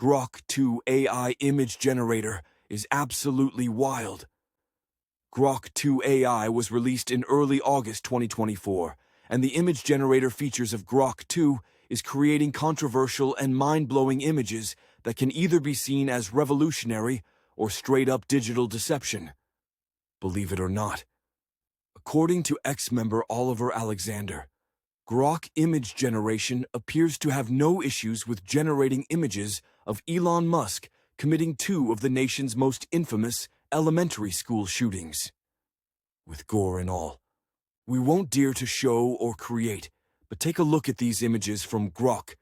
Grok 2 AI image generator is absolutely wild. Grok 2 AI was released in early August 2024, and the image generator features of Grok 2 is creating controversial and mind-blowing images that can either be seen as revolutionary or straight-up digital deception. Believe it or not, according to ex-member Oliver Alexander, Grok image generation appears to have no issues with generating images of Elon Musk committing two of the nation's most infamous elementary school shootings. With gore and all. We won't dare to show or create, but take a look at these images from Grok,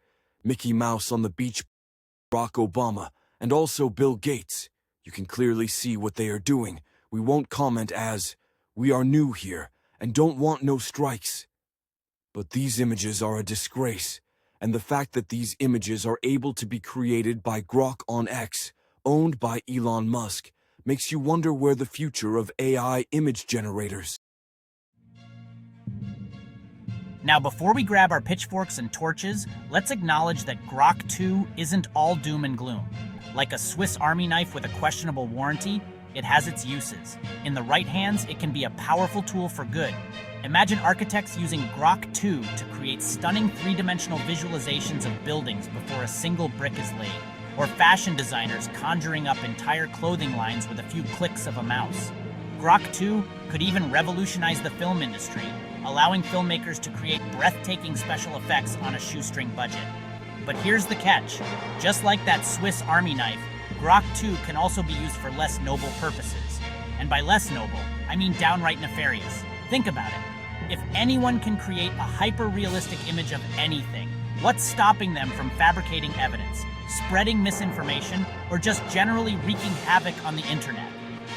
Mickey Mouse on the beach, Barack Obama, and also Bill Gates. You can clearly see what they are doing. We won't comment as, we are new here and don't want no strikes. But these images are a disgrace, and the fact that these images are able to be created by Grok on X, owned by Elon Musk, makes you wonder where the future of AI image generators. Now, before we grab our pitchforks and torches, let's acknowledge that Grok 2 isn't all doom and gloom. Like a Swiss Army knife with a questionable warranty, it has its uses. In the right hands, it can be a powerful tool for good. Imagine architects using Grok 2 to create stunning three-dimensional visualizations of buildings before a single brick is laid, or fashion designers conjuring up entire clothing lines with a few clicks of a mouse. Grok 2 could even revolutionize the film industry, allowing filmmakers to create breathtaking special effects on a shoestring budget. But here's the catch. Just like that Swiss Army knife, Grok 2 can also be used for less noble purposes. And by less noble, I mean downright nefarious. Think about it. If anyone can create a hyper-realistic image of anything, what's stopping them from fabricating evidence, spreading misinformation, or just generally wreaking havoc on the internet?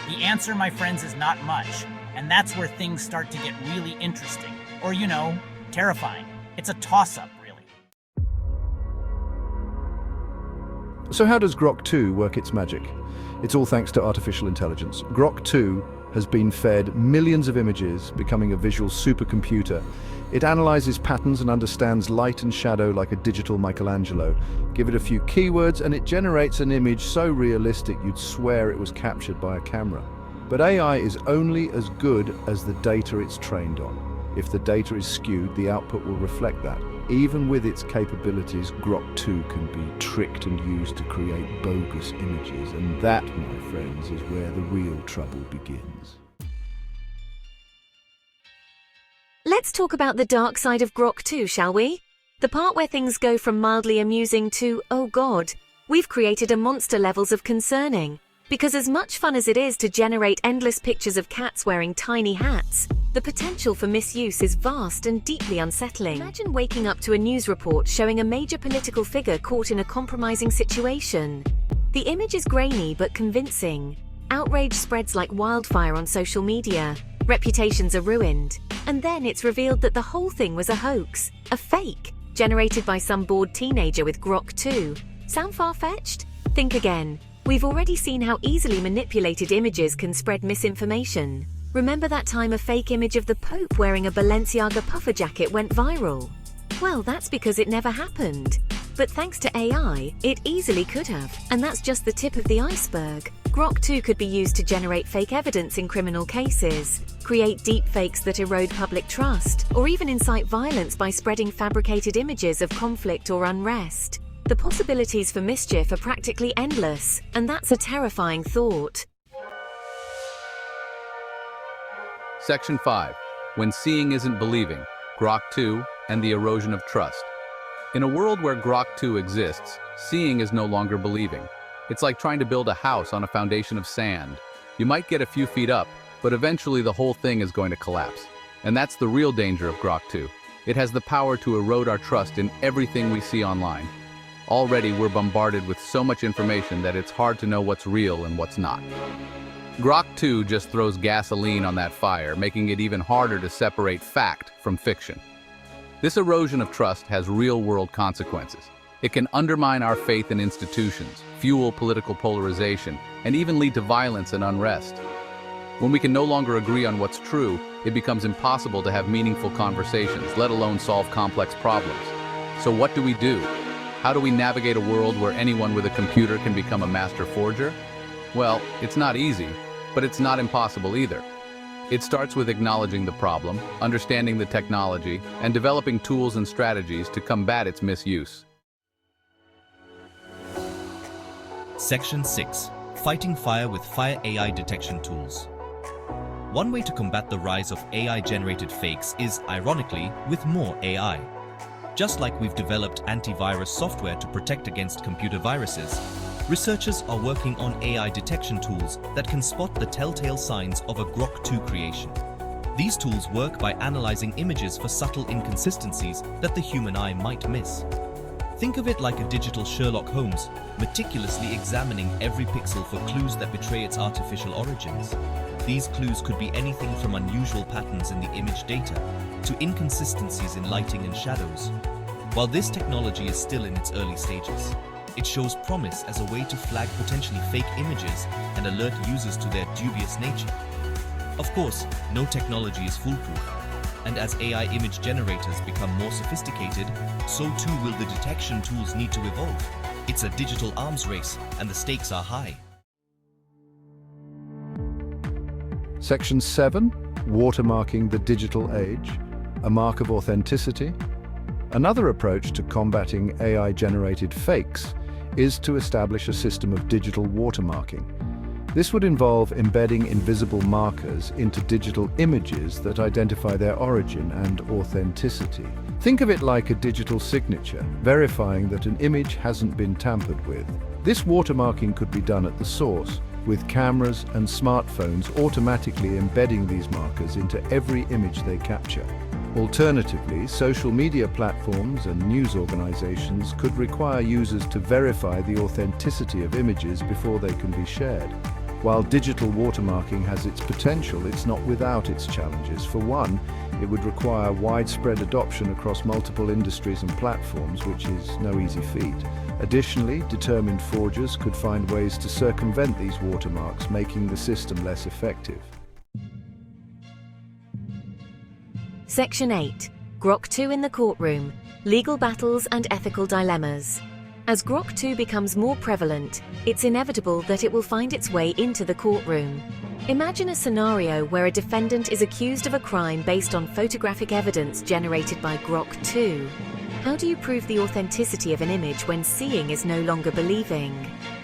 The answer, my friends, is not much. And that's where things start to get really interesting. Or, terrifying. It's a toss-up, really. So how does Grok 2 work its magic? It's all thanks to artificial intelligence. Grok 2 has been fed millions of images, becoming a visual supercomputer. It analyzes patterns and understands light and shadow like a digital Michelangelo. Give it a few keywords and it generates an image so realistic you'd swear it was captured by a camera. But AI is only as good as the data it's trained on. If the data is skewed, the output will reflect that. Even with its capabilities, Grok 2 can be tricked and used to create bogus images, and that, my friends, is where the real trouble begins. Let's talk about the dark side of Grok 2, shall we? The part where things go from mildly amusing to, oh god, we've created a monster levels of concerning. Because as much fun as it is to generate endless pictures of cats wearing tiny hats, the potential for misuse is vast and deeply unsettling. Imagine waking up to a news report showing a major political figure caught in a compromising situation. The image is grainy but convincing. Outrage spreads like wildfire on social media. Reputations are ruined. And then it's revealed that the whole thing was a hoax, a fake, generated by some bored teenager with Grok 2. Sound far-fetched? Think again. We've already seen how easily manipulated images can spread misinformation. Remember that time a fake image of the Pope wearing a Balenciaga puffer jacket went viral? Well, that's because it never happened. But thanks to AI, it easily could have. And that's just the tip of the iceberg. Grok 2 could be used to generate fake evidence in criminal cases, create deepfakes that erode public trust, or even incite violence by spreading fabricated images of conflict or unrest. The possibilities for mischief are practically endless, and that's a terrifying thought. Section 5. When seeing isn't believing, Grok 2 and the erosion of trust. In a world where Grok 2 exists, seeing is no longer believing. It's like trying to build a house on a foundation of sand. You might get a few feet up, but eventually the whole thing is going to collapse. And that's the real danger of Grok 2. It has the power to erode our trust in everything we see online. Already we're bombarded with so much information that it's hard to know what's real and what's not. Grok 2 just throws gasoline on that fire, making it even harder to separate fact from fiction. This erosion of trust has real-world consequences. It can undermine our faith in institutions, fuel political polarization, and even lead to violence and unrest. When we can no longer agree on what's true, it becomes impossible to have meaningful conversations, let alone solve complex problems. So what do? How do we navigate a world where anyone with a computer can become a master forger? Well, it's not easy, but it's not impossible either. It starts with acknowledging the problem, understanding the technology, and developing tools and strategies to combat its misuse. Section 6. Fighting fire with fire AI detection tools. One way to combat the rise of AI-generated fakes is, ironically, with more AI. Just like we've developed antivirus software to protect against computer viruses, researchers are working on AI detection tools that can spot the telltale signs of a Grok 2 creation. These tools work by analyzing images for subtle inconsistencies that the human eye might miss. Think of it like a digital Sherlock Holmes, meticulously examining every pixel for clues that betray its artificial origins. These clues could be anything from unusual patterns in the image data to inconsistencies in lighting and shadows. While this technology is still in its early stages, it shows promise as a way to flag potentially fake images and alert users to their dubious nature. Of course, no technology is foolproof, and as AI image generators become more sophisticated, so too will the detection tools need to evolve. It's a digital arms race, and the stakes are high. Section 7. Watermarking the digital age, a mark of authenticity. Another approach to combating AI-generated fakes is to establish a system of digital watermarking. This would involve embedding invisible markers into digital images that identify their origin and authenticity. Think of it like a digital signature, verifying that an image hasn't been tampered with. This watermarking could be done at the source, with cameras and smartphones automatically embedding these markers into every image they capture. Alternatively, social media platforms and news organizations could require users to verify the authenticity of images before they can be shared. While digital watermarking has its potential, it's not without its challenges. For one, it would require widespread adoption across multiple industries and platforms, which is no easy feat. Additionally, determined forgers could find ways to circumvent these watermarks, making the system less effective. Section 8. Grok 2 in the courtroom, legal battles and ethical dilemmas. As Grok 2 becomes more prevalent, it's inevitable that it will find its way into the courtroom. Imagine a scenario where a defendant is accused of a crime based on photographic evidence generated by Grok 2. How do you prove the authenticity of an image when seeing is no longer believing?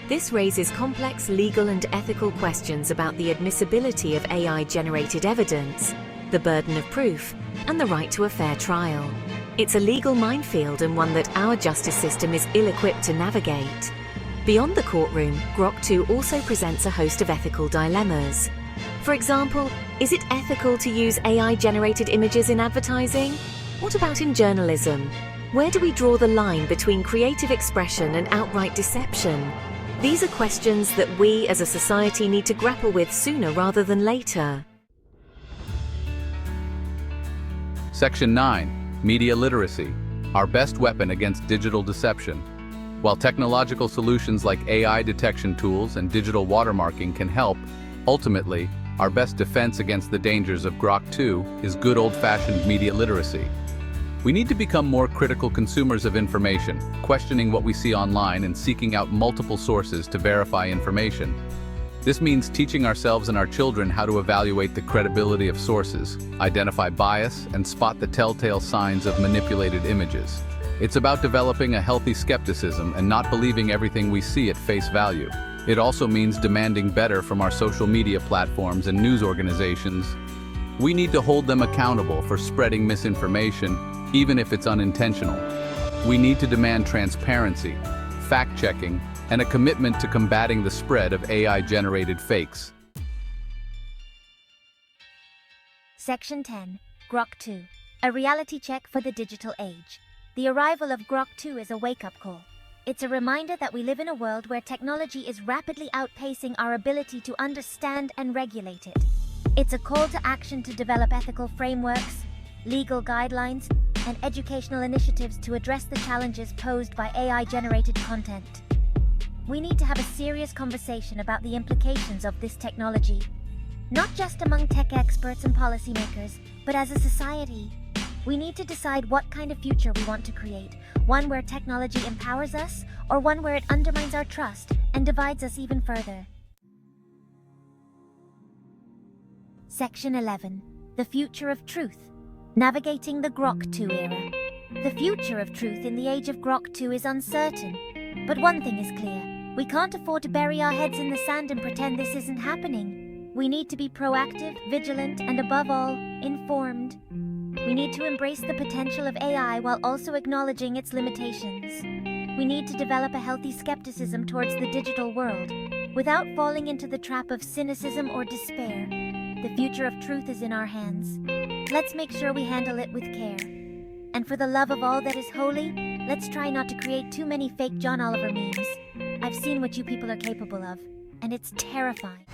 This raises complex legal and ethical questions about the admissibility of AI-generated evidence, the burden of proof, and the right to a fair trial. It's a legal minefield and one that our justice system is ill-equipped to navigate. Beyond the courtroom, Grok 2 also presents a host of ethical dilemmas. For example, is it ethical to use AI-generated images in advertising? What about in journalism? Where do we draw the line between creative expression and outright deception? These are questions that we as a society need to grapple with sooner rather than later. Section 9. Media literacy, our best weapon against digital deception. While technological solutions like AI detection tools and digital watermarking can help, ultimately, our best defense against the dangers of Grok 2 is good old-fashioned media literacy. We need to become more critical consumers of information, questioning what we see online and seeking out multiple sources to verify information. This means teaching ourselves and our children how to evaluate the credibility of sources, identify bias, and spot the telltale signs of manipulated images. It's about developing a healthy skepticism and not believing everything we see at face value. It also means demanding better from our social media platforms and news organizations. We need to hold them accountable for spreading misinformation, even if it's unintentional. We need to demand transparency, fact-checking, and a commitment to combating the spread of AI-generated fakes. Section 10. Grok 2. A reality check for the digital age. The arrival of Grok 2 is a wake-up call. It's a reminder that we live in a world where technology is rapidly outpacing our ability to understand and regulate it. It's a call to action to develop ethical frameworks, legal guidelines, and educational initiatives to address the challenges posed by AI-generated content. We need to have a serious conversation about the implications of this technology, not just among tech experts and policymakers, but as a society. We need to decide what kind of future we want to create, one where technology empowers us, or one where it undermines our trust and divides us even further. Section 11. The Future of Truth. Navigating the Grok 2 era. The future of truth in the age of Grok 2 is uncertain. But one thing is clear. We can't afford to bury our heads in the sand and pretend this isn't happening. We need to be proactive, vigilant, and above all, informed. We need to embrace the potential of AI while also acknowledging its limitations. We need to develop a healthy skepticism towards the digital world, without falling into the trap of cynicism or despair. The future of truth is in our hands. Let's make sure we handle it with care. And for the love of all that is holy, let's try not to create too many fake John Oliver memes. I've seen what you people are capable of, and it's terrifying.